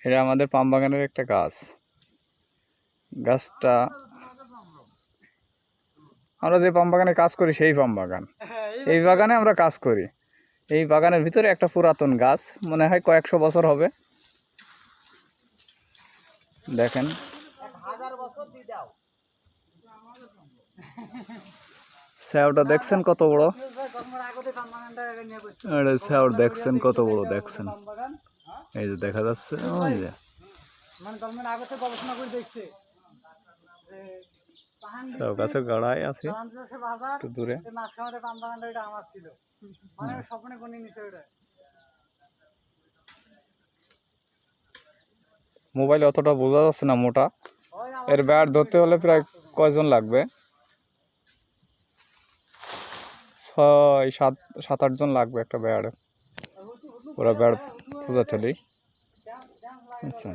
এটা আমাদের পাম বাগানের একটা গাছ। গাছটা আমরা যে পাম বাগানে কাজ করি সেই পাম বাগান, এই বাগানে আমরা কাজ করি। এই বাগানের ভিতরে একটা পুরাতন গাছ, মনে হয় কয়েকশো বছর হবে। দেখেন স্যাওটা দেখছেন কত বড়, স্যাও দেখছেন কত বড়, দেখছেন এই যে দেখা যাচ্ছে ওই যে স্যাও গাছের গাড়ায় আছে একটু দূরে। মোবাইলে অতটা বোঝা যাচ্ছে না মোটা, এর ব্যাট ধরতে হলে প্রায় কয়জন লাগবে, 6-7 জন লাগবে একটা ব্যাট, ওরা ব্যাট বোঝাতে হলেই। আচ্ছা।